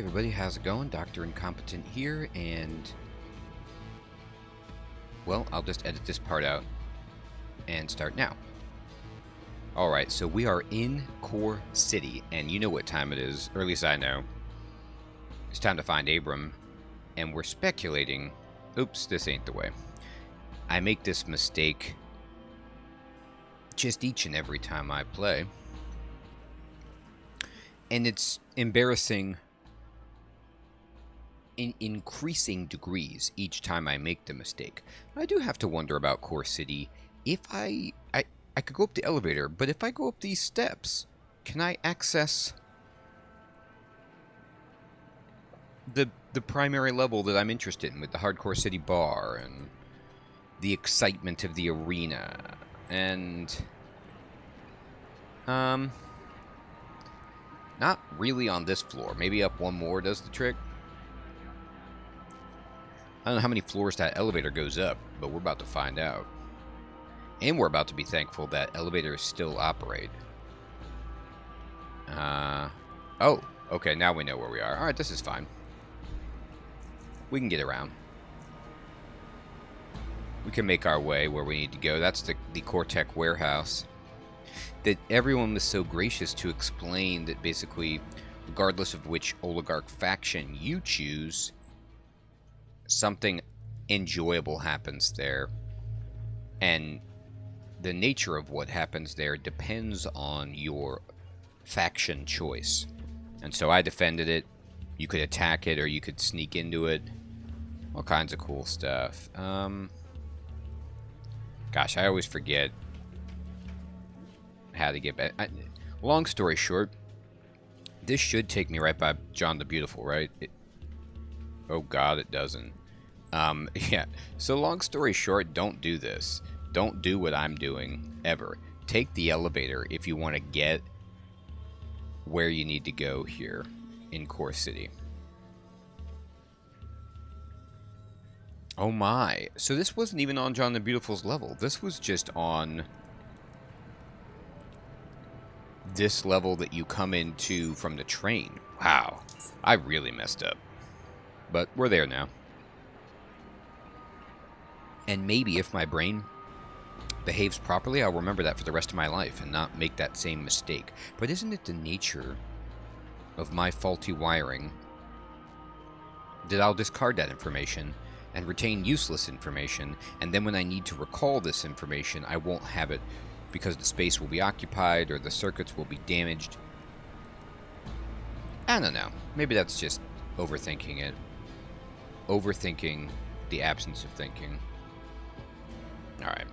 everybody, how's it going? Dr. Incompetent here, and well, I'll just edit this part out and start now. Alright, so we are in Core City, and you know what time it is, or at least I know. It's time to find Abram, and we're speculating. Oops, this ain't the way. I make this mistake just each and every time I play, and it's embarrassing in increasing degrees each time I make the mistake. I do have to wonder about Core City. If I could go up the elevator, but if I go up these steps, can I access the primary level that I'm interested in, with the Hardcore City bar and the excitement of the arena? And not really on this floor. Maybe up one more does the trick. I don't know how many floors that elevator goes up, but we're about to find out. And we're about to be thankful that elevators still operate. Oh, okay, now we know where we are. Alright, this is fine. We can get around. We can make our way where we need to go. That's the CoreTec warehouse. That everyone was so gracious to explain that basically, regardless of which oligarch faction you choose, something enjoyable happens there, and the nature of what happens there depends on your faction choice. And so I defended it. You could attack it, or you could sneak into it. All kinds of cool stuff. Gosh, I always forget how to get back. Long story short, this should take me right by John the Beautiful, right? Oh God, it doesn't. Yeah, so long story short, don't do this. Don't do what I'm doing, ever. Take the elevator if you want to get where you need to go here in Core City. Oh my, so this wasn't even on John the Beautiful's level. This was just on this level that you come into from the train. Wow, I really messed up. But we're there now. And maybe if my brain behaves properly, I'll remember that for the rest of my life and not make that same mistake. But isn't it the nature of my faulty wiring that I'll discard that information and retain useless information, and then when I need to recall this information, I won't have it because the space will be occupied or the circuits will be damaged? I don't know. Maybe that's just overthinking it. Overthinking the absence of thinking. Alright.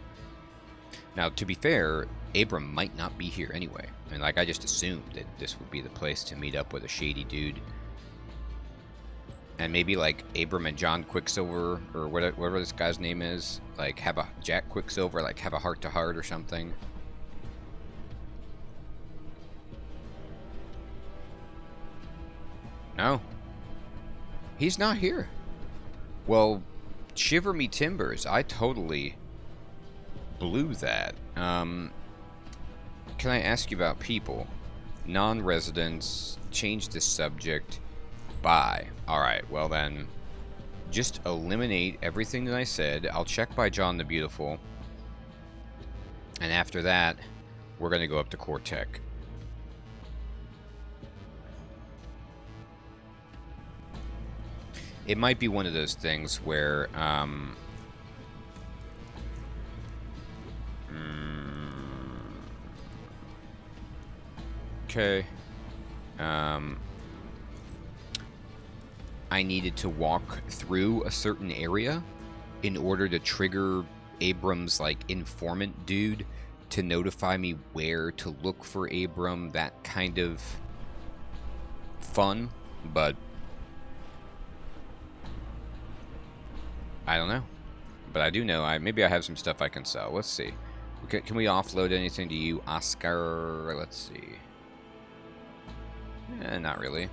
Now, to be fair, Abram might not be here anyway. I mean, like, I just assumed that this would be the place to meet up with a shady dude. And maybe, like, Abram and John Quicksilver, or whatever this guy's name is, like, have a Jack Quicksilver, like, have a heart-to-heart or something. No. He's not here. Well, shiver me timbers, I totally blew that. Can I ask you about people? Non-residents, change the subject, bye. Alright, well then, just eliminate everything that I said. I'll check by John the Beautiful. And after that, we're going to go up to CoreTec. It might be one of those things where, okay. I needed to walk through a certain area in order to trigger Abram's, like, informant dude to notify me where to look for Abram. That kind of fun, but I don't know. But I do know maybe I have some stuff I can sell. Let's see. Can we offload anything to you, Oscar? Let's see. Not really.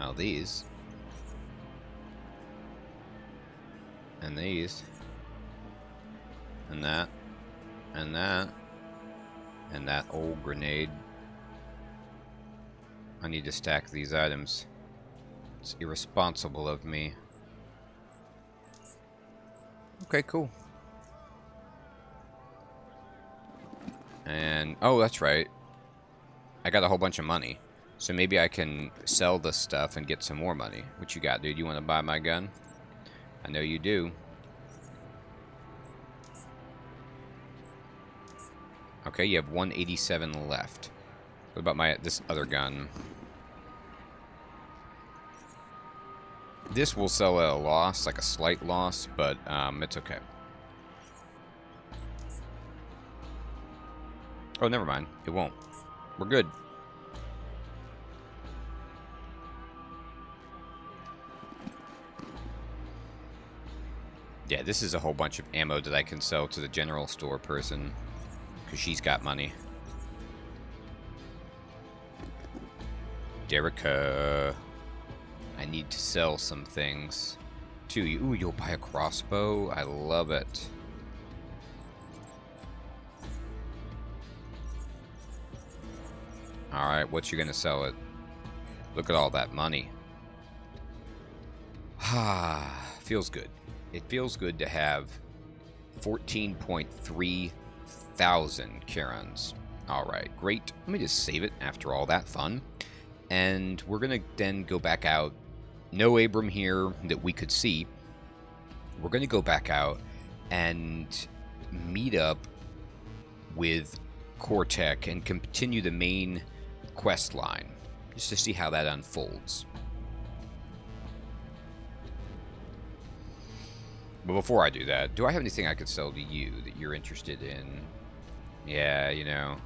Oh, these. And these. And that. And that. And that old grenade. I need to stack these items. It's irresponsible of me. Okay, cool. And, oh, that's right. I got a whole bunch of money. So maybe I can sell this stuff and get some more money. What you got, dude? You want to buy my gun? I know you do. Okay, you have 187 left. What about this other gun? This will sell at a loss, like a slight loss, but it's okay. Oh, never mind. It won't. We're good. Yeah, this is a whole bunch of ammo that I can sell to the general store person, because she's got money. Derica. I need to sell some things to you. Ooh, you'll buy a crossbow? I love it. Alright, what you gonna sell it? Look at all that money. Ah, feels good. It feels good to have 14.3 thousand Karens. Alright, great. Let me just save it after all that fun. And we're gonna then go back out. No Abram here that we could see. We're gonna go back out and meet up with CoreTec and continue the main quest line, just to see how that unfolds. But before I do that, do I have anything I could sell to you that you're interested in? Yeah, you know.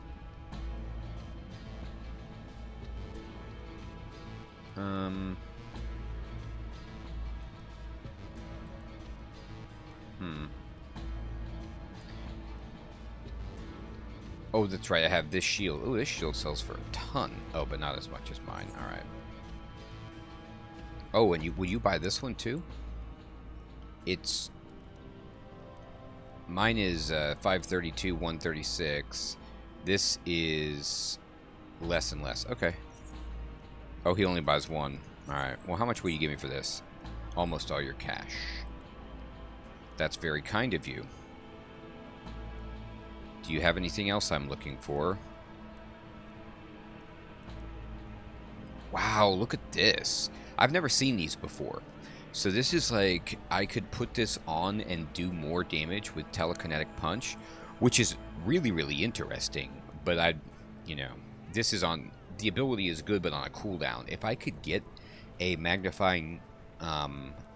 Oh, that's right. I have this shield. Oh, this shield sells for a ton. Oh, but not as much as mine. All right. Oh, and will you buy this one too? It's mine is 532, 136. This is less and less. Okay. Oh, he only buys one. All right. Well, how much will you give me for this? Almost all your cash. That's very kind of you. Do you have anything else I'm looking for? Wow, look at this. I've never seen these before. So this is like, I could put this on and do more damage with telekinetic punch, which is really, really interesting. But you know, this is on, the ability is good, but on a cooldown. If I could get a magnifying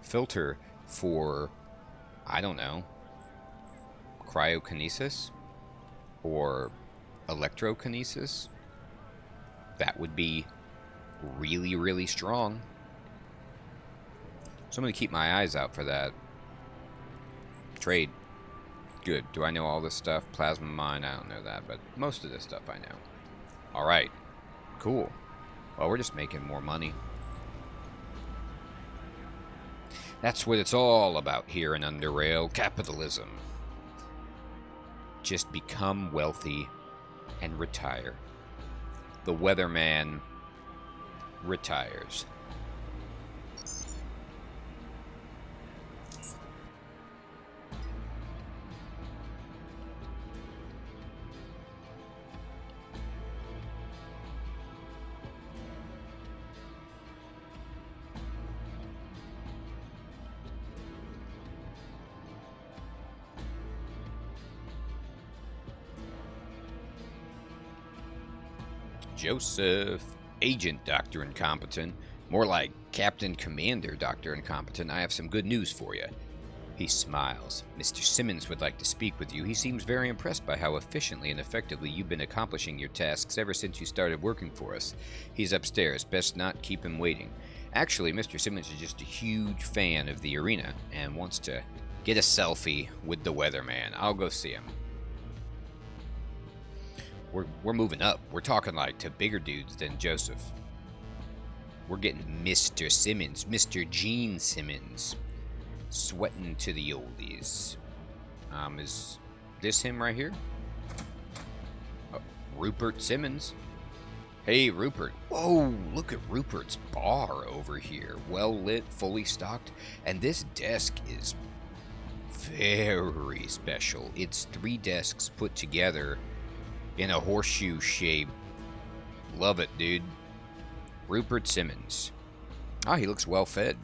filter for, I don't know, cryokinesis or electrokinesis, that would be really, really strong. So I'm going to keep my eyes out for that. Trade. Good. Do I know all this stuff? Plasma mine, I don't know that, but most of this stuff I know. Alright. Cool. Well, we're just making more money. That's what it's all about here in UnderRail. Capitalism. Just become wealthy and retire. The weatherman retires. Joseph, Agent Dr. Incompetent. More like Captain Commander Dr. Incompetent. I have some good news for you. He smiles. Mr. Simmons would like to speak with you. He seems very impressed by how efficiently and effectively you've been accomplishing your tasks ever since you started working for us. He's upstairs. Best not keep him waiting. Actually, Mr. Simmons is just a huge fan of the arena and wants to get a selfie with the weatherman. I'll go see him. We're moving up. We're talking like to bigger dudes than Joseph. We're getting Mr. Simmons, Mr. Gene Simmons, sweating to the oldies. Is this him right here? Oh, Rupert Simmons. Hey, Rupert. Whoa, look at Rupert's bar over here. Well lit, fully stocked, and this desk is very special. It's 3 desks put together in a horseshoe shape. Love it, dude. Rupert Simmons. Ah, he looks well fed.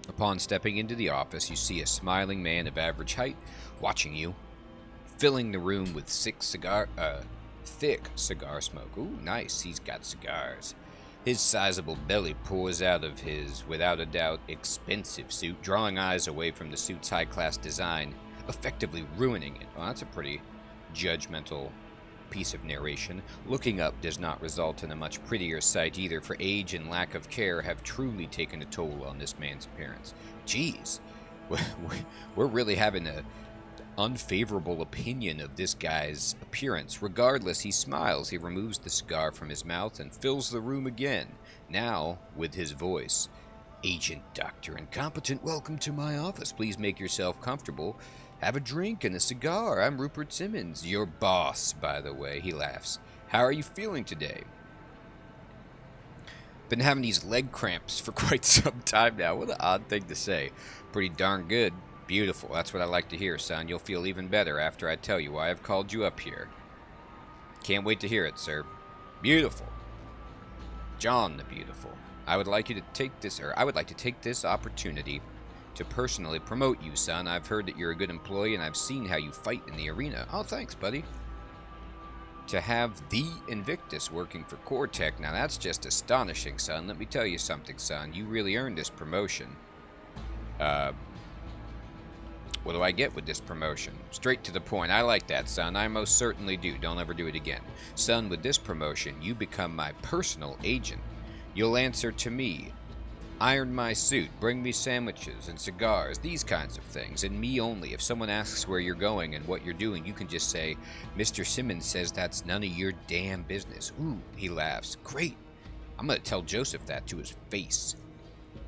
Upon stepping into the office, you see a smiling man of average height watching you, filling the room with thick cigar smoke. Ooh, nice. He's got cigars. His sizable belly pours out of his, without a doubt, expensive suit, drawing eyes away from the suit's high-class design, effectively ruining it. Well, that's a pretty judgmental piece of narration. Looking up does not result in a much prettier sight either, for age and lack of care have truly taken a toll on this man's appearance. Jeez, we're really having a unfavorable opinion of this guy's appearance. Regardless, he smiles. He removes the cigar from his mouth and fills the room again, now with his voice. Agent Dr. Incompetent, welcome to my office. Please make yourself comfortable. Have a drink and a cigar. I'm Rupert Simmons, your boss, by the way. He laughs. How are you feeling today? Been having these leg cramps for quite some time now. What an odd thing to say. Pretty darn good. Beautiful. That's what I like to hear, son. You'll feel even better after I tell you why I've called you up here. Can't wait to hear it, sir. Beautiful. John the Beautiful. I would like to take this opportunity to personally promote you, son. I've heard that you're a good employee, and I've seen how you fight in the arena. Oh, thanks, buddy. To have the Invictus working for CoreTec, now that's just astonishing, son. Let me tell you something, son. You really earned this promotion. What do I get with this promotion? Straight to the point. I like that, son. I most certainly do. Don't ever do it again. Son, with this promotion, you become my personal agent. You'll answer to me. Iron my suit, bring me sandwiches and cigars, these kinds of things, and me only. If someone asks where you're going and what you're doing, you can just say, Mr. Simmons says that's none of your damn business. Ooh, he laughs. Great. I'm going to tell Joseph that to his face.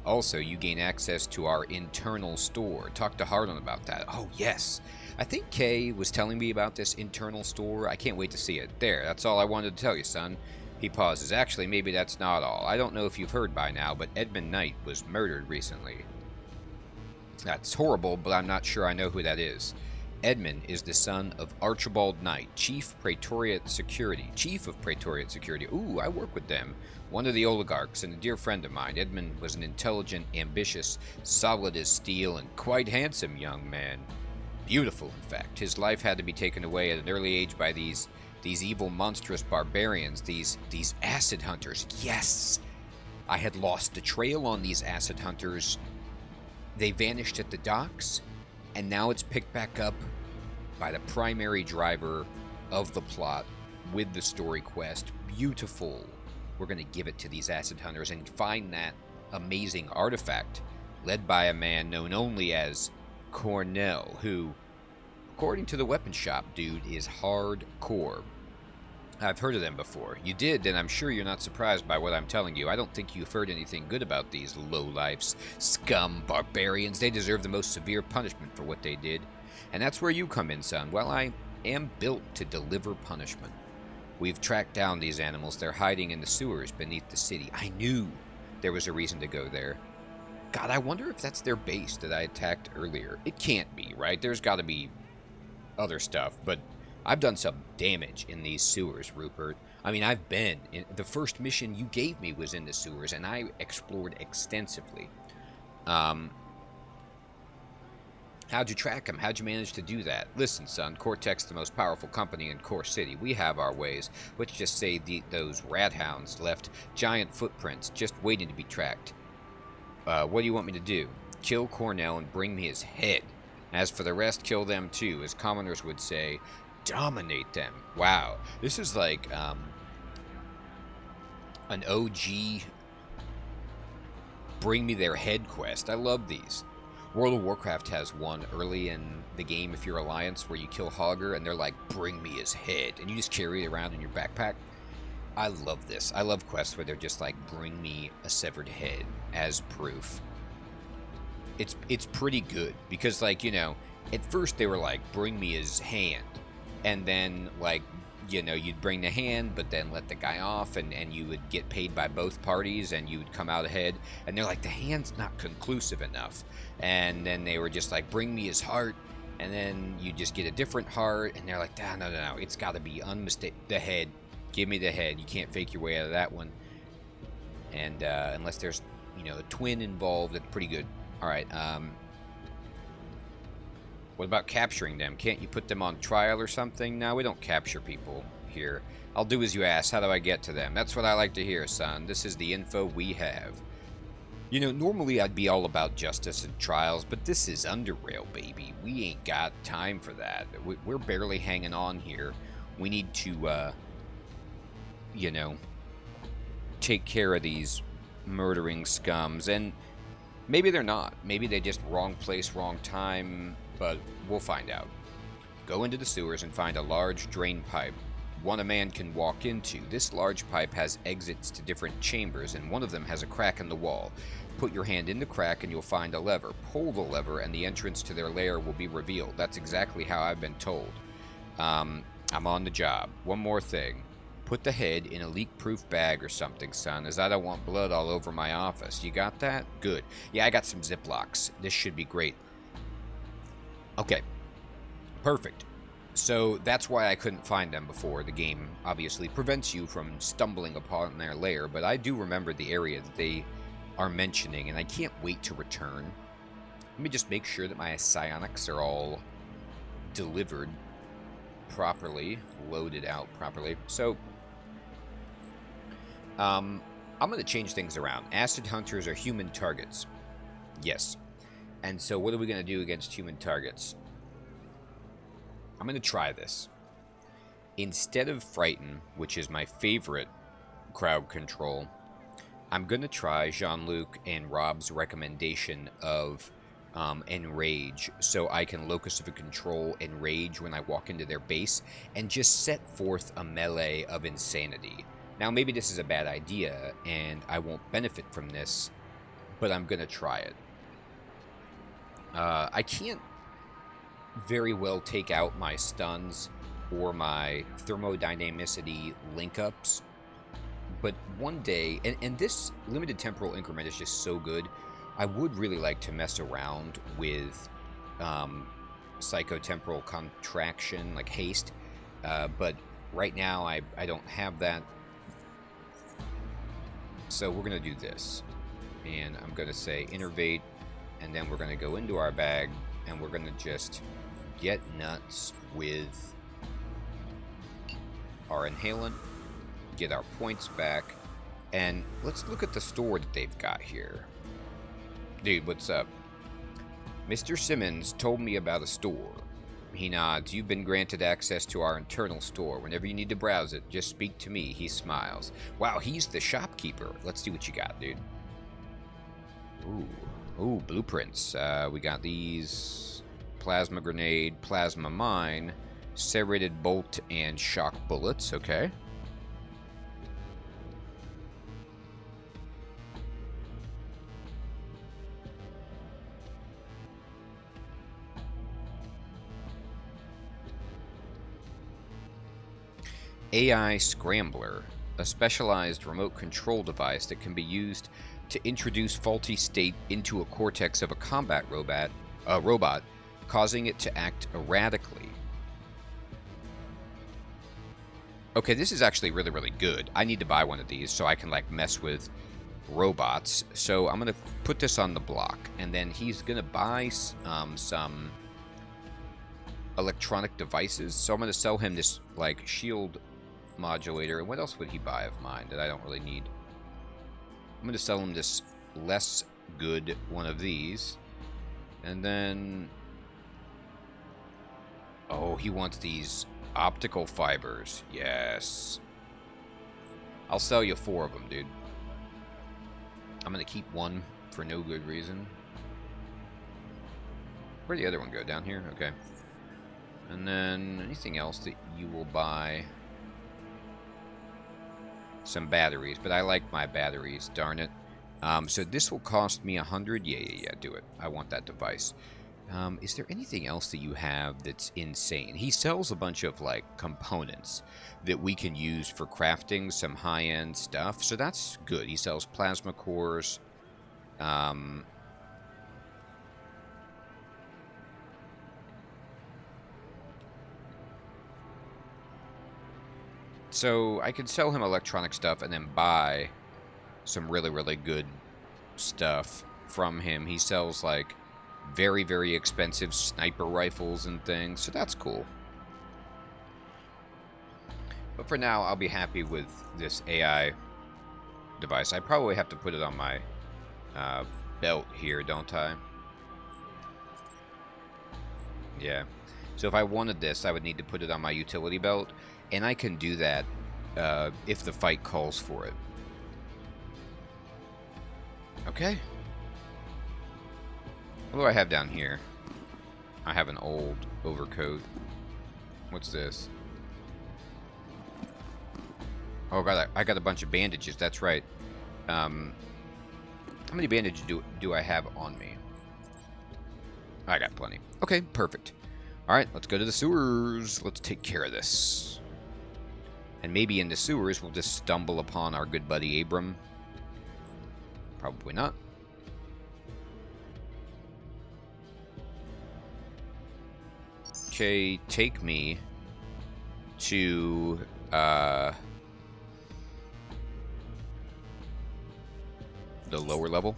Also, you gain access to our internal store. Talk to Harlan about that. Oh, yes. I think Kay was telling me about this internal store. I can't wait to see it. There, that's all I wanted to tell you, son. He pauses. Actually, maybe that's not all. I don't know if you've heard by now, but Edmund Knight was murdered recently. That's horrible, but I'm not sure I know who that is. Edmund is the son of Archibald Knight, Chief of Praetorian Security. Ooh, I work with them. One of the oligarchs and a dear friend of mine. Edmund was an intelligent, ambitious, solid as steel, and quite handsome young man. Beautiful, in fact. His life had to be taken away at an early age by these evil, monstrous barbarians, these acid hunters. Yes! I had lost the trail on these acid hunters. They vanished at the docks, and now it's picked back up by the primary driver of the plot with the story quest. Beautiful. We're going to give it to these acid hunters and find that amazing artifact led by a man known only as Cornell, who, according to the weapon shop dude, is hardcore. I've heard of them before. You did, and I'm sure you're not surprised by what I'm telling you. I don't think you've heard anything good about these lowlifes, scum, barbarians. They deserve the most severe punishment for what they did. And that's where you come in, son. Well, I am built to deliver punishment. We've tracked down these animals. They're hiding in the sewers beneath the city. I knew there was a reason to go there. God, I wonder if that's their base that I attacked earlier. It can't be, right? There's got to be other stuff, but I've done some damage in these sewers, Rupert. I mean, I've been in the first mission you gave me was in the sewers, and I explored extensively. How'd you track them? How'd you manage to do that? Listen, son, CoreTec's the most powerful company in Core City. We have our ways. Let's just say those rat hounds left giant footprints just waiting to be tracked. What do you want me to do? Kill Cornell and bring me his head. As for the rest, kill them too. As commoners would say, dominate them. Wow. This is like an OG bring me their head quest. I love these. World of Warcraft has one early in the game if you're Alliance where you kill Hogger and they're like, bring me his head. And you just carry it around in your backpack. I love this. I love quests where they're just like, bring me a severed head as proof. It's pretty good because, like, you know, at first they were like, bring me his hand. And then, like, you know, you'd bring the hand, but then let the guy off, and you would get paid by both parties, and you would come out ahead. And they're like, the hand's not conclusive enough. And then they were just like, bring me his heart. And then you just get a different heart, and they're like, no, no, no, it's got to be unmistakable. The head. Give me the head. You can't fake your way out of that one. And unless there's, you know, a twin involved, it's pretty good. All right. What about capturing them? Can't you put them on trial or something? No, we don't capture people here. I'll do as you ask. How do I get to them? That's what I like to hear, son. This is the info we have. You know, normally I'd be all about justice and trials, but this is UnderRail, baby. We ain't got time for that. We're barely hanging on here. We need to, you know, take care of these murdering scums. And maybe they're not. Maybe they just wrong place, wrong time. But we'll find out. Go into the sewers and find a large drain pipe, one a man can walk into. This large pipe has exits to different chambers, and one of them has a crack in the wall. Put your hand in the crack and you'll find a lever. Pull the lever and the entrance to their lair will be revealed. That's exactly how I've been told. I'm on the job. One more thing. Put the head in a leak-proof bag or something, son, as I don't want blood all over my office. You got that? Good. Yeah, I got some Ziplocs. This should be great. Okay, perfect. So that's why I couldn't find them before. The game obviously prevents you from stumbling upon their lair, but I do remember the area that they are mentioning, and I can't wait to return. Let me just make sure that my psionics are all delivered properly, loaded out properly. So, I'm going to change things around. Acid hunters are human targets. Yes. And so what are we going to do against human targets? I'm going to try this. Instead of Frighten, which is my favorite crowd control, I'm going to try Jean-Luc and Rob's recommendation of Enrage, so I can locus of control Enrage when I walk into their base, and just set forth a melee of insanity. Now, maybe this is a bad idea, and I won't benefit from this, but I'm going to try it. I can't very well take out my stuns or my thermodynamicity link-ups, but one day, and this limited temporal increment is just so good, I would really like to mess around with psychotemporal contraction, like haste, but right now I don't have that, so we're going to do this, and I'm going to say innervate. And then we're going to go into our bag, and we're going to just get nuts with our inhalant, get our points back, and let's look at the store that they've got here. Dude, what's up? Mr. Simmons told me about a store. He nods. You've been granted access to our internal store. Whenever you need to browse it, just speak to me. He smiles. Wow, he's the shopkeeper. Let's see what you got, dude. Ooh, blueprints. We got these. Plasma grenade, plasma mine, serrated bolt, and shock bullets. Okay. AI Scrambler, a specialized remote control device that can be used to introduce faulty state into a cortex of a combat robot, causing it to act erratically. Okay, this is actually really, really good. I need to buy one of these so I can, like, mess with robots. So I'm going to put this on the block, and then he's going to buy some electronic devices. So I'm going to sell him this, like, shield modulator. And what else would he buy of mine that I don't really need? I'm going to sell him this less good one of these. And then... oh, he wants these optical fibers. Yes. I'll sell you 4 of them, dude. I'm going to keep one for no good reason. Where'd the other one go? Down here? Okay. And then anything else that you will buy? Some batteries, but I like my batteries, darn it. So this will cost me 100. Yeah, do it. I want that device. Is there anything else that you have that's insane? He sells a bunch of, like, components that we can use for crafting some high-end stuff, so that's good. He sells plasma cores. So I could sell him electronic stuff and then buy some really, really good stuff from him. He sells, like, very, very expensive sniper rifles and things, so that's cool. But for now, I'll be happy with this AI device. I probably have to put it on my belt here, don't I? Yeah. So if I wanted this, I would need to put it on my utility belt, and I can do that if the fight calls for it. Okay. What do I have down here? I have an old overcoat. What's this? Oh, I got a bunch of bandages. That's right. How many bandages do I have on me? I got plenty. Okay, perfect. All right, let's go to the sewers. Let's take care of this. And maybe in the sewers, we'll just stumble upon our good buddy Abram. Probably not. Okay, take me to the lower level.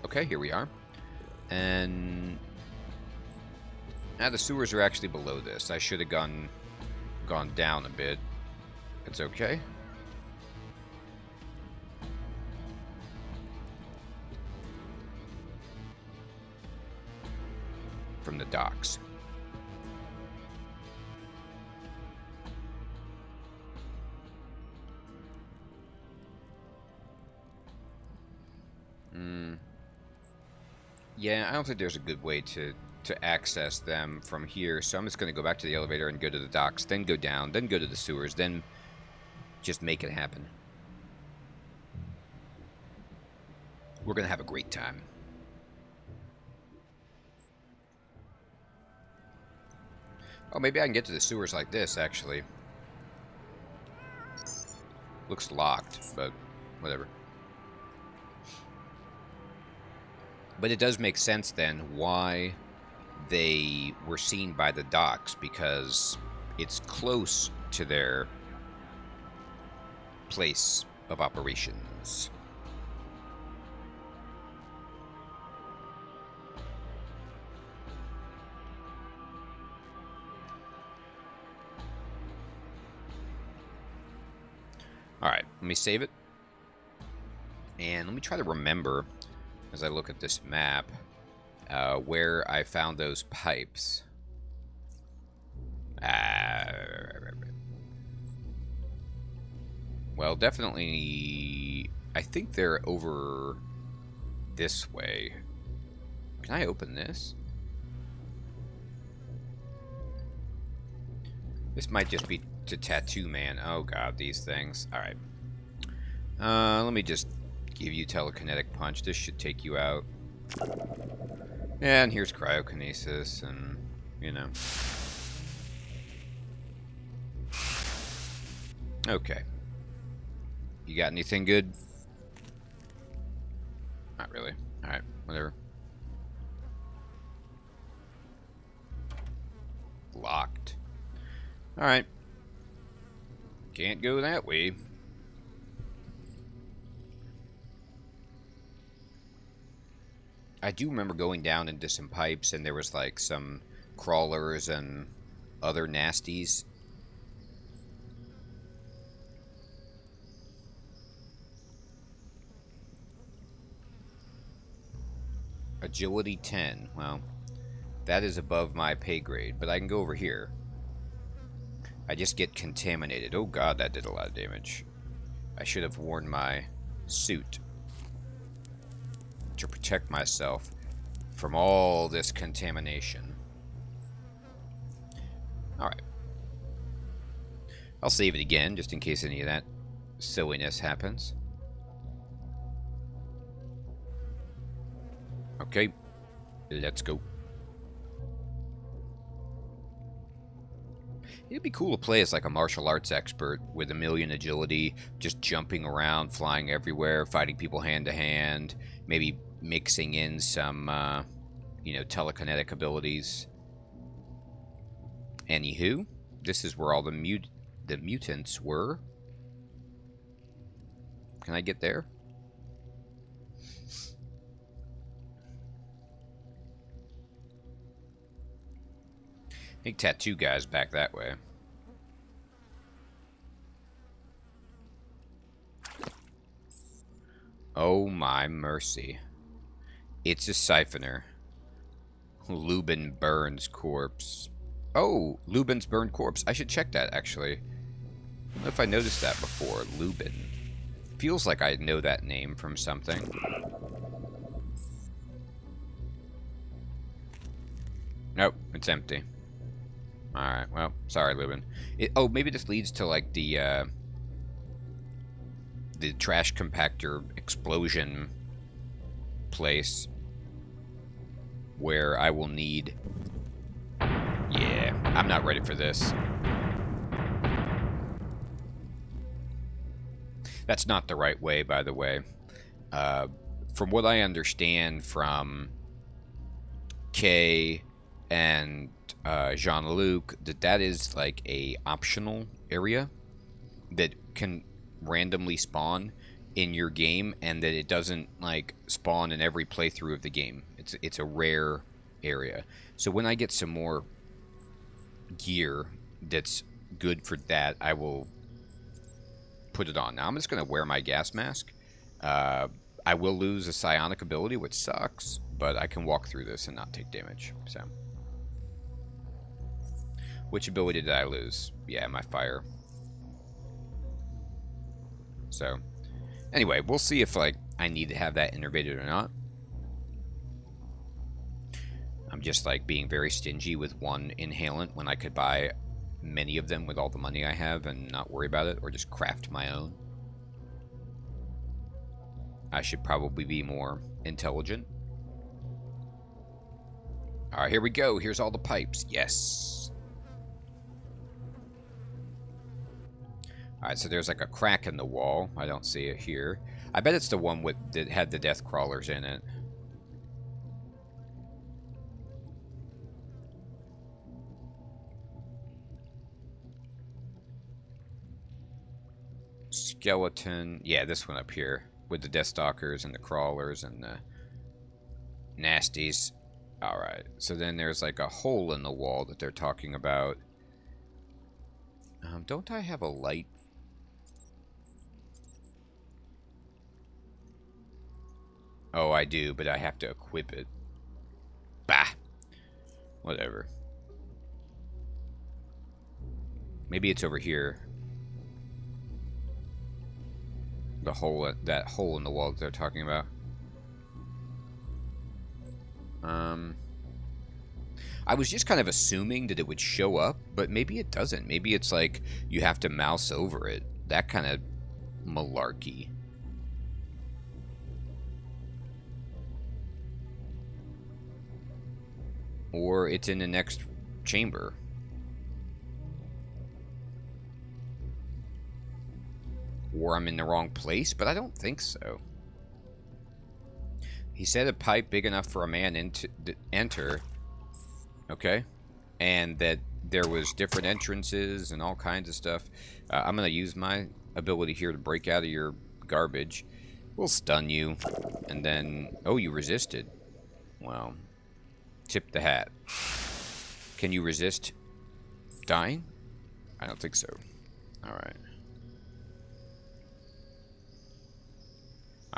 Okay, here we are. And now the sewers are actually below this. I should have gone down a bit. It's okay. From the docks. Yeah, I don't think there's a good way to access them from here, so I'm just going to go back to the elevator and go to the docks, then go down, then go to the sewers, then just make it happen. We're going to have a great time. Oh, maybe I can get to the sewers like this, actually. Looks locked, but whatever. But it does make sense then why they were seen by the docks, because it's close to their place of operations. Alright, let me save it. And let me try to remember, as I look at this map, where I found those pipes. Well, definitely, I think they're over this way. Can I open this? This might just be to Tattoo Man. Oh god, these things. Alright. Let me just give you telekinetic punch. This should take you out. And here's cryokinesis, and, you know. Okay. You got anything good? Not really. Alright, whatever. Locked. Alright. Can't go that way. I do remember going down into some pipes and there was like some crawlers and other nasties. Agility 10. Well, that is above my pay grade, but I can go over here. I just get contaminated. Oh god, that did a lot of damage. I should have worn my suit to protect myself from all this contamination. Alright. I'll save it again, just in case any of that silliness happens. Okay, let's go. It'd be cool to play as like a martial arts expert with 1,000,000 agility, just jumping around, flying everywhere, fighting people hand to hand, maybe mixing in some, you know, telekinetic abilities. Anywho, this is where all the mutants were. Can I get there? I think Tattoo Guy's back that way. Oh my mercy. It's a siphoner. Lubin Burns corpse. Oh, Lubin's burned corpse. I should check that, actually. I don't know if I noticed that before. Lubin. Feels like I know that name from something. Nope, it's empty. Alright, well, sorry, Lubin. Oh, maybe this leads to, like, the trash compactor explosion place where I will need... Yeah, I'm not ready for this. That's not the right way, by the way. From what I understand from Kay and Jean-Luc, that is like a optional area that can randomly spawn in your game, and that it doesn't like spawn in every playthrough of the game. It's a rare area. So when I get some more gear that's good for that, I will put it on. Now I'm just going to wear my gas mask. I will lose a psionic ability, which sucks, but I can walk through this and not take damage. So, which ability did I lose? Yeah, my fire. So, anyway, we'll see if like I need to have that innervated or not. I'm just like being very stingy with one inhalant when I could buy many of them with all the money I have and not worry about it, or just craft my own. I should probably be more intelligent. Alright, here we go. Here's all the pipes. Yes. Alright, so there's like a crack in the wall. I don't see it here. I bet it's the one that had the death crawlers in it. Skeleton. Yeah, this one up here. With the Deathstalkers and the Crawlers and the Nasties. Alright, so then there's like a hole in the wall that they're talking about. Don't I have a light? Oh, I do, but I have to equip it. Bah! Whatever. Maybe it's over here. The hole, that hole in the wall that they're talking about. I was just kind of assuming that it would show up, but maybe it doesn't. Maybe it's like you have to mouse over it. That kind of malarkey. Or it's in the next chamber. Or I'm in the wrong place, but I don't think so. He said a pipe big enough for a man to enter. Okay. And that there was different entrances and all kinds of stuff. I'm going to use my ability here to break out of your garbage. We'll stun you. And then... Oh, you resisted. Well, tip the hat. Can you resist dying? I don't think so. Alright.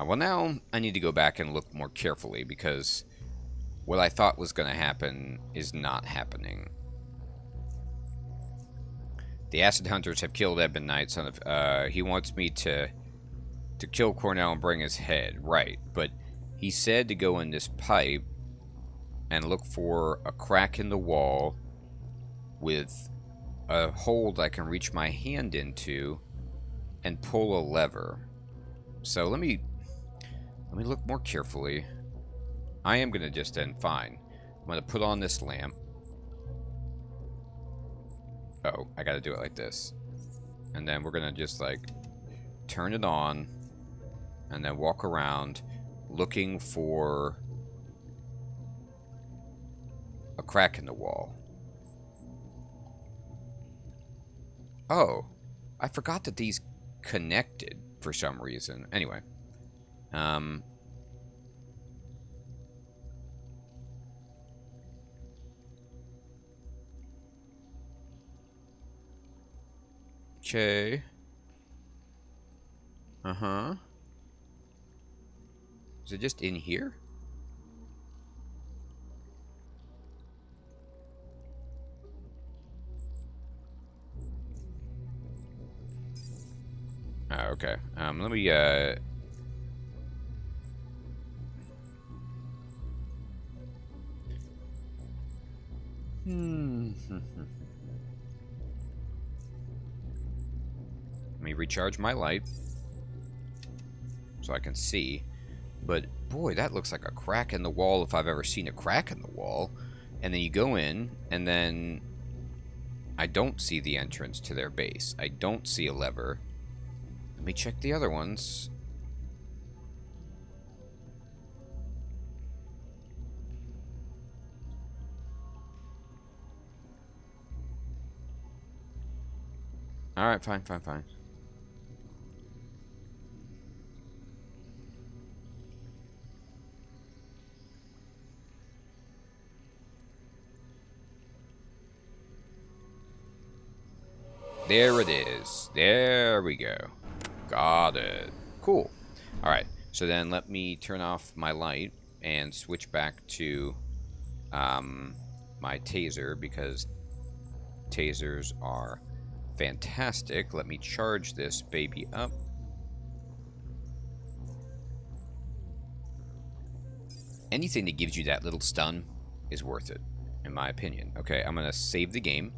Well, now I need to go back and look more carefully, because what I thought was going to happen is not happening. The Acid Hunters have killed Ebon Knight, son of... he wants me to kill Cornell and bring his head. Right, but he said to go in this pipe and look for a crack in the wall with a hole that I can reach my hand into and pull a lever. So let me look more carefully. I am gonna just end fine. I'm gonna put on this lamp. Oh, I gotta do it like this. And then we're gonna just like turn it on and then walk around looking for a crack in the wall. Oh, I forgot that these connected for some reason. Anyway, okay. Uh-huh. Is it just in here? Oh, okay. Let me, Let me recharge my light so I can see. But, boy, that looks like a crack in the wall if I've ever seen a crack in the wall. And then you go in, and then I don't see the entrance to their base. I don't see a lever. Let me check the other ones. Alright, fine. There it is. There we go. Got it. Cool. Alright, so then let me turn off my light and switch back to my taser, because tasers are fantastic. Let me charge this baby up. Anything that gives you that little stun is worth it, in my opinion. Okay, I'm going to save the game.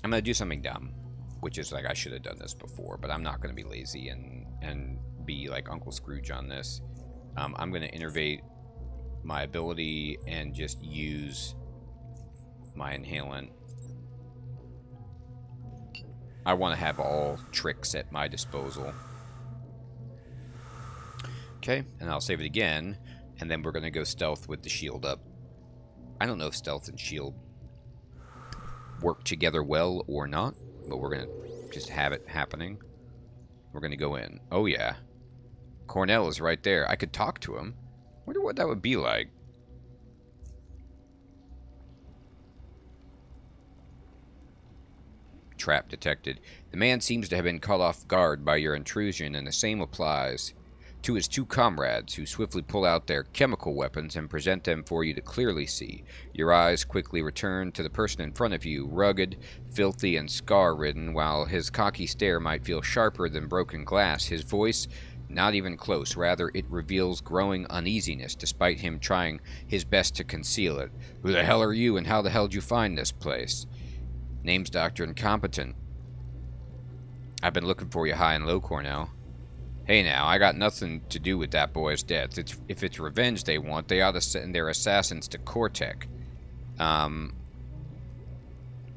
I'm going to do something dumb, which is like I should have done this before, but I'm not going to be lazy and be like Uncle Scrooge on this. I'm going to innervate my ability and just use my inhalant. I want to have all tricks at my disposal. Okay, and I'll save it again, and then we're going to go stealth with the shield up. I don't know if stealth and shield work together well or not, but we're going to just have it happening. We're going to go in. Oh, yeah. Cornell is right there. I could talk to him. Wonder what that would be like. Trap detected. The man seems to have been caught off guard by your intrusion, and the same applies to his two comrades, who swiftly pull out their chemical weapons and present them for you to clearly see. Your eyes quickly return to the person in front of you, rugged, filthy, and scar-ridden. While his cocky stare might feel sharper than broken glass, his voice, not even close. Rather, it reveals growing uneasiness, despite him trying his best to conceal it. Who the hell are you, and how the hell did you find this place? Name's Dr. Incompetent. I've been looking for you high and low, Cornell. Hey now, I got nothing to do with that boy's death. If it's revenge they want, they ought to send their assassins to CoreTec.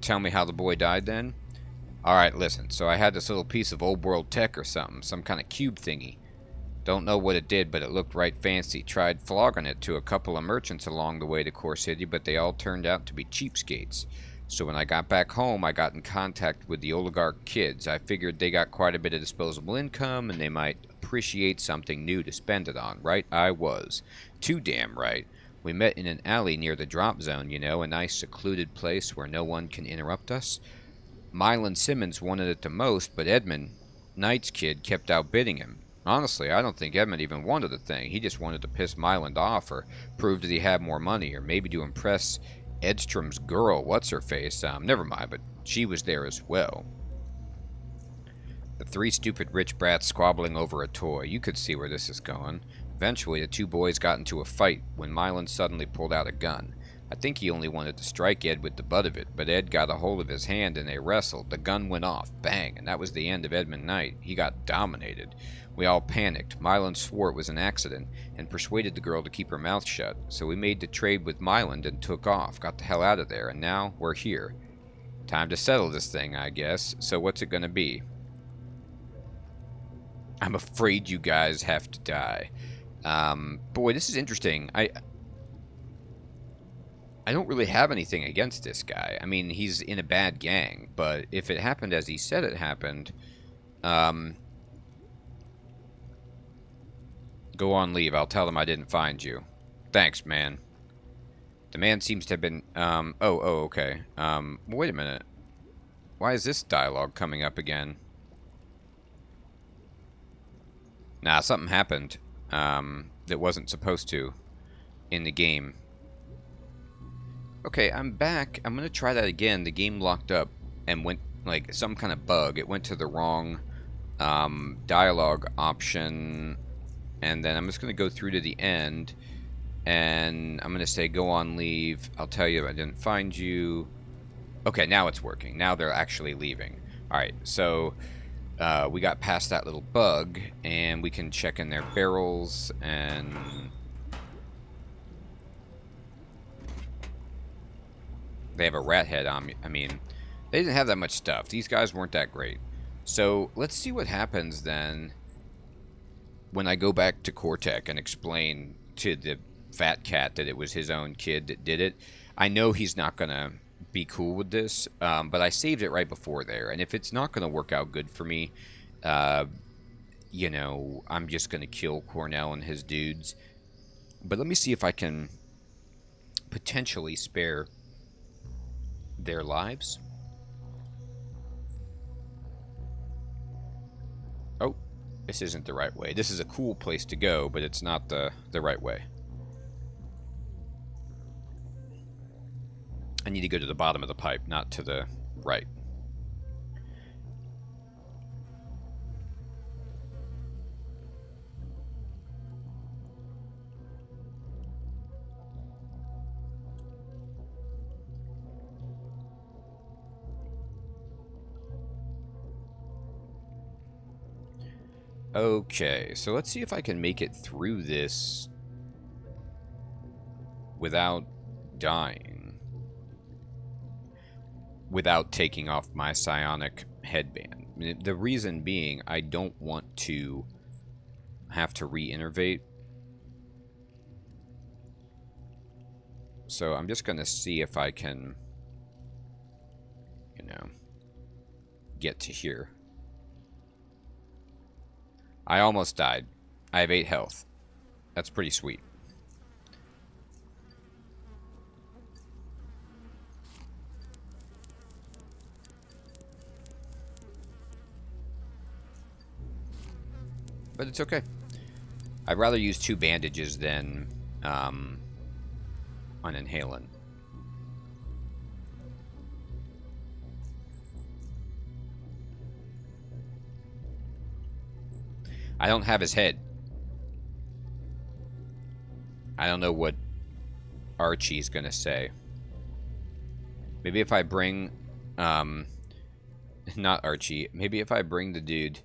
Tell me how the boy died then? Alright, listen, so I had this little piece of old world tech or something, some kind of cube thingy. Don't know what it did, but it looked right fancy. Tried flogging it to a couple of merchants along the way to Core City, but they all turned out to be cheapskates. So when I got back home, I got in contact with the oligarch kids. I figured they got quite a bit of disposable income, and they might appreciate something new to spend it on. Right I was. Too damn right. We met in an alley near the drop zone, you know, a nice secluded place where no one can interrupt us. Mylan Simmons wanted it the most, but Edmund, Knight's kid, kept outbidding him. Honestly, I don't think Edmund even wanted the thing. He just wanted to piss Mylan off, or prove that he had more money, or maybe to impress Edstrom's girl, what's-her-face, never mind, but she was there as well. The three stupid rich brats squabbling over a toy. You could see where this is going. Eventually, the two boys got into a fight when Mylan suddenly pulled out a gun. I think he only wanted to strike Ed with the butt of it, but Ed got a hold of his hand and they wrestled. The gun went off, bang, and that was the end of Edmund Knight. He got dominated. We all panicked. Mylan swore it was an accident and persuaded the girl to keep her mouth shut. So we made the trade with Mylan and took off, got the hell out of there, and now we're here. Time to settle this thing, I guess. So what's it gonna be? I'm afraid you guys have to die. Boy, this is interesting. I don't really have anything against this guy. I mean, he's in a bad gang, but if it happened as he said it happened, go on leave. I'll tell them I didn't find you. Thanks, man. The man seems to have been, okay. Wait a minute. Why is this dialogue coming up again? Nah, something happened, that wasn't supposed to in the game. Okay, I'm back. I'm going to try that again. The game locked up and went, like, some kind of bug. It went to the wrong dialogue option. And then I'm just going to go through to the end. And I'm going to say, go on leave. I'll tell you I didn't find you. Okay, now it's working. Now they're actually leaving. Alright, so we got past that little bug. And we can check in their barrels and... They have a rat head on me. I mean, they didn't have that much stuff. These guys weren't that great. So let's see what happens then when I go back to CoreTec and explain to the fat cat that it was his own kid that did it. I know he's not going to be cool with this, but I saved it right before there. And if it's not going to work out good for me, you know, I'm just going to kill Cornell and his dudes. But let me see if I can potentially spare their lives. Oh, this isn't the right way. This is a cool place to go, but it's not the right way. I need to go to the bottom of the pipe, not to the right. Okay, so let's see if I can make it through this without dying. Without taking off my psionic headband. The reason being, I don't want to have to re-innervate. So I'm just going to see if I can, you know, get to here. I almost died. I have 8 health. That's pretty sweet. But it's okay. I'd rather use 2 bandages than an inhalant. I don't have his head. I don't know what Archie's gonna say. Maybe if I bring, not Archie. Maybe if I bring the dude,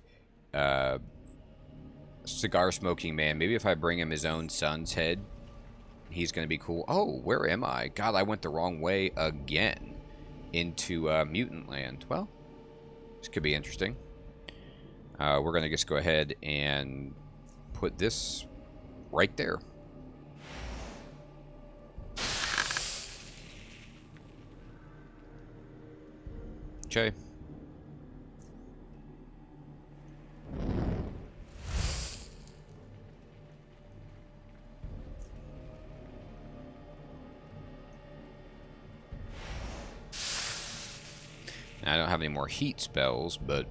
cigar smoking man. Maybe if I bring him his own son's head, he's gonna be cool. Oh, where am I? God, I went the wrong way again into mutant land. Well, this could be interesting. We're going to just go ahead and put this right there. Okay. Now, I don't have any more heat spells, but...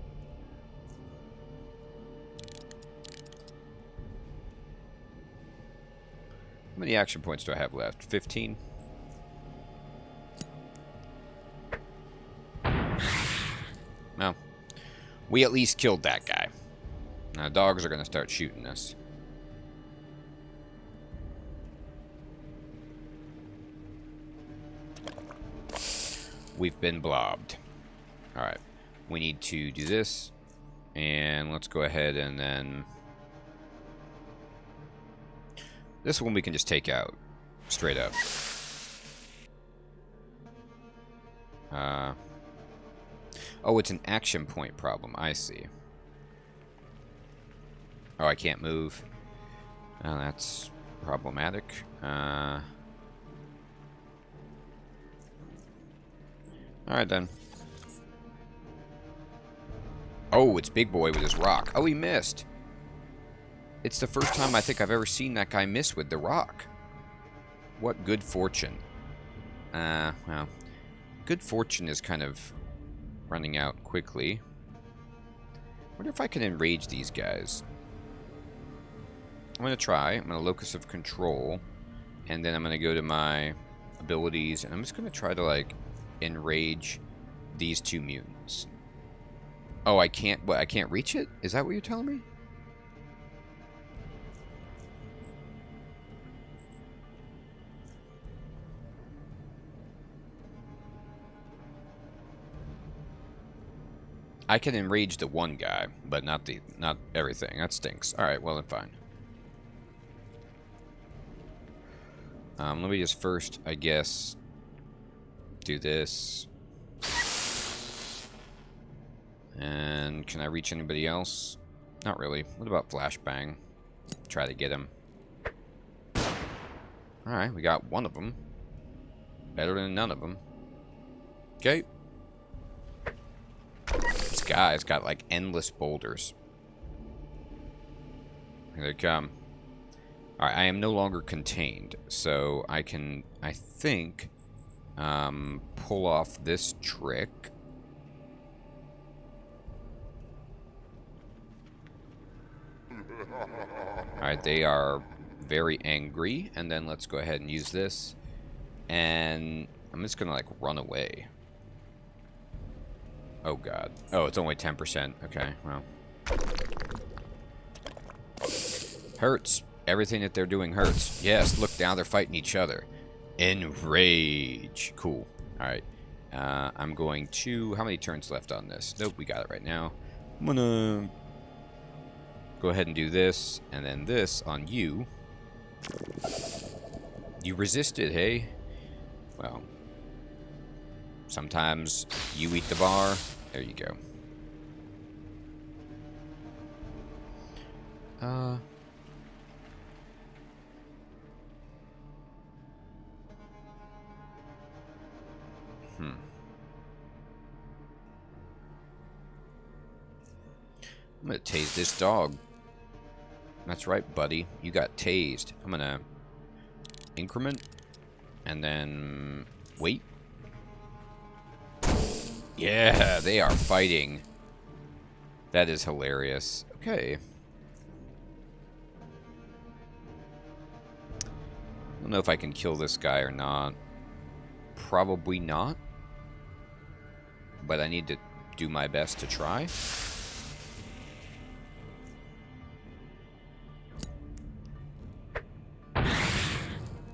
How many action points do I have left? 15? Well, we at least killed that guy. Now, dogs are going to start shooting us. We've been blobbed. Alright. We need to do this. And let's go ahead and then... This one we can just take out. Straight up. Oh, it's an action point problem. I see. Oh, I can't move. Oh, that's problematic. Alright then. Oh, it's Big Boy with his rock. Oh, he missed. It's the first time I think I've ever seen that guy miss with the rock. What good fortune. Well, good fortune is kind of running out quickly. Wonder if I can enrage these guys. I'm going to try. I'm going to locus of control. And then I'm going to go to my abilities. And I'm just going to try to, like, enrage these two mutants. Oh, I can't... What, I can't reach it? Is that what you're telling me? I can enrage the one guy, but not everything. That stinks. Alright, well then fine. Let me just first, I guess, do this. And can I reach anybody else? Not really. What about Flashbang? Try to get him. Alright, we got one of them. Better than none of them. Okay. This guy's got like endless boulders. Here they come. Alright, I am no longer contained, so I can, I think, pull off this trick. Alright, they are very angry, and then let's go ahead and use this. And I'm just gonna, like, run away. Oh, God. Oh, it's only 10%. Okay, well. Hurts. Everything that they're doing hurts. Yes, look, now they're fighting each other. Enrage. Cool. Alright. I'm going to... How many turns left on this? Nope, we got it right now. I'm gonna... go ahead and do this, and then this on you. You resisted, hey? Well... Sometimes you eat the bar. There you go. I'm gonna tase this dog. That's right, buddy. You got tased. I'm gonna increment and then wait. Yeah, they are fighting. That is hilarious. Okay. I don't know if I can kill this guy or not. Probably not. But I need to do my best to try.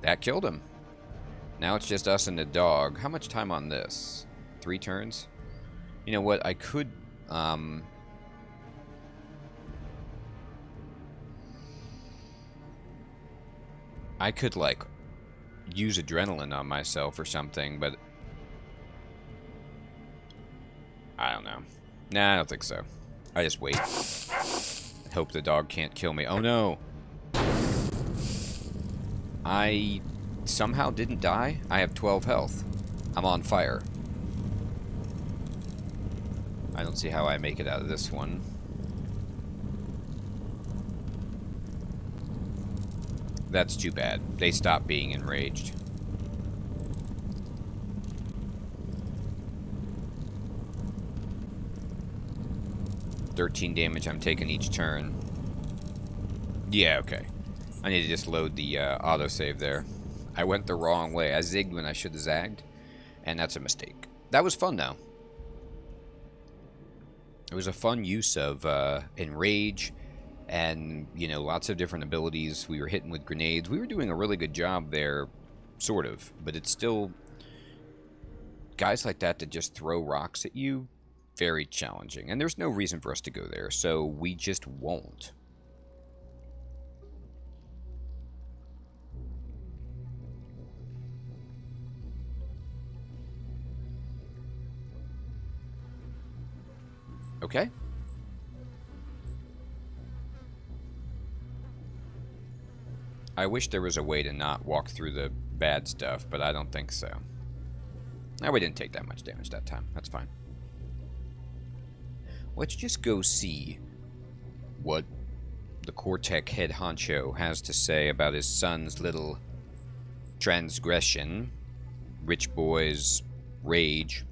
That killed him. Now it's just us and the dog. How much time on this? 3 turns? You know what? I could, like, use adrenaline on myself or something, but... I don't know. Nah, I don't think so. I just wait. Hope the dog can't kill me. Oh, no! I somehow didn't die. I have 12 health. I'm on fire. I don't see how I make it out of this one. That's too bad. They stopped being enraged. $13 damage I'm taking each turn. Yeah, okay. I need to just load the autosave there. I went the wrong way. I zigged when I should have zagged. And that's a mistake. That was fun, though. It was a fun use of enrage and, you know, lots of different abilities. We were hitting with grenades. We were doing a really good job there, sort of. But it's still guys like that just throw rocks at you, very challenging. And there's no reason for us to go there, so we just won't. Okay. I wish there was a way to not walk through the bad stuff, but I don't think so. No, we didn't take that much damage that time. That's fine. Let's just go see what the CoreTec head honcho has to say about his son's little transgression. Rich boy's rage.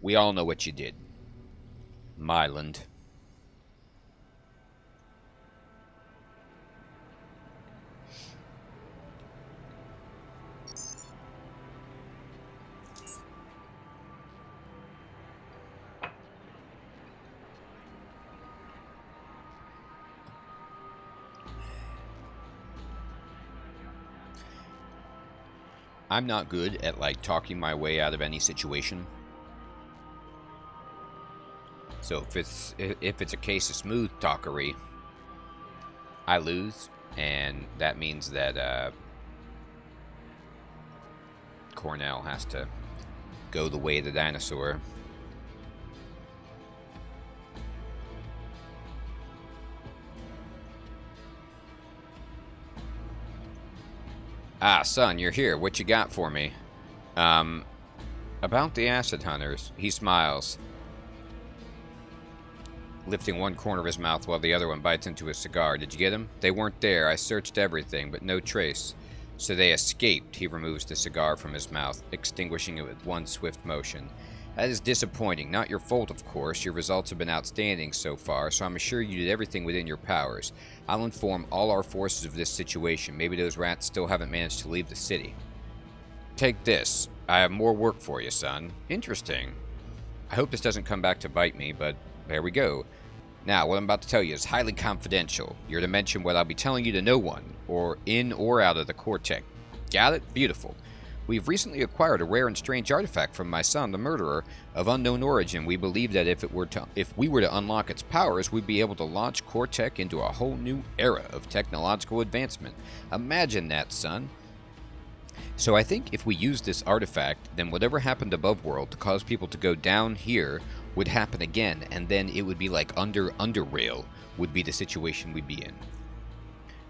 We all know what you did, Myland. I'm not good at, like, talking my way out of any situation. So if it's a case of smooth talkery, I lose, and that means that Cornell has to go the way of the dinosaur. Ah, son, you're here. What you got for me? About the acid hunters. He smiles, lifting one corner of his mouth while the other one bites into his cigar. Did you get them? They weren't there. I searched everything, but no trace. So they escaped. He removes the cigar from his mouth, extinguishing it with one swift motion. That is disappointing. Not your fault, of course. Your results have been outstanding so far, so I'm sure you did everything within your powers. I'll inform all our forces of this situation. Maybe those rats still haven't managed to leave the city. Take this. I have more work for you, son. Interesting. I hope this doesn't come back to bite me, but there we go. Now, what I'm about to tell you is highly confidential. You're to mention what I'll be telling you to no one, or in or out of the CoreTec. Got it? Beautiful. We've recently acquired a rare and strange artifact from my son, the murderer, of unknown origin. We believe that if we were to unlock its powers, we'd be able to launch CoreTec into a whole new era of technological advancement. Imagine that, son. So I think if we use this artifact, then whatever happened above world to cause people to go down here would happen again, and then it would be like UnderRail would be the situation we'd be in.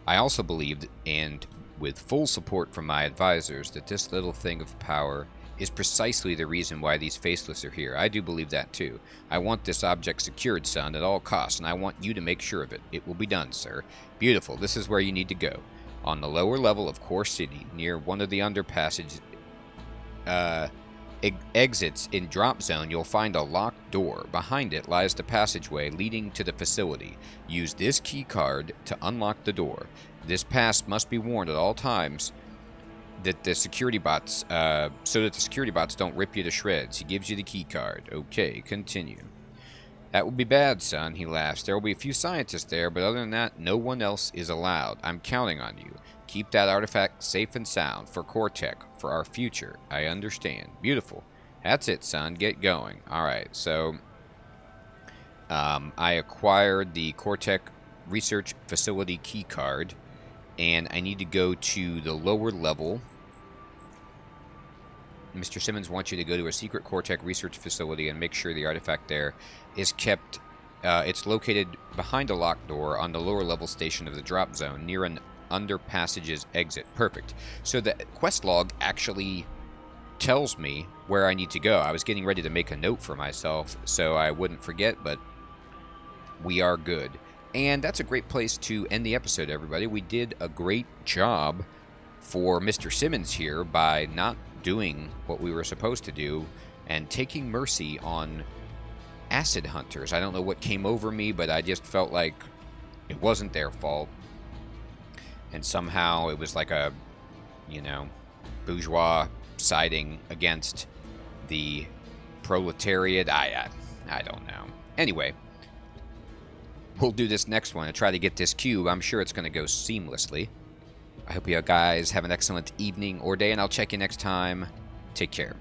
I also believed, and with full support from my advisors, that this little thing of power is precisely the reason why these faceless are here. I do believe that too. I want this object secured, son, at all costs, and I want you to make sure of it. It will be done, sir. Beautiful. This is where you need to go. On the lower level of Core City, near one of the underpassages exits in Drop Zone, you'll find a locked door. Behind it lies the passageway leading to the facility. Use this key card to unlock the door. This pass must be worn at all times that the security bots, so that the security bots don't rip you to shreds. He gives you the key card. Okay, continue. That would be bad, son, he laughs. There will be a few scientists there, but other than that, no one else is allowed. I'm counting on you. Keep that artifact safe and sound for CoreTec, for our future. I understand. Beautiful. That's it, son. Get going. Alright, so I acquired the CoreTec Research Facility key card, and I need to go to the lower level. Mr. Simmons wants you to go to a secret CoreTec research facility and make sure the artifact there is kept. It's located behind a locked door on the lower level station of the drop zone near an underpassage's exit. Perfect. So the quest log actually tells me where I need to go. I was getting ready to make a note for myself so I wouldn't forget, but we are good. And that's a great place to end the episode, everybody. We did a great job for Mr. Simmons here by not doing what we were supposed to do and taking mercy on acid hunters. I don't know what came over me, but I just felt like it wasn't their fault. And somehow it was like a, bourgeois siding against the proletariat. I don't know. Anyway, we'll do this next one and try to get this cube. I'm sure it's going to go seamlessly. I hope you guys have an excellent evening or day, and I'll check you next time. Take care.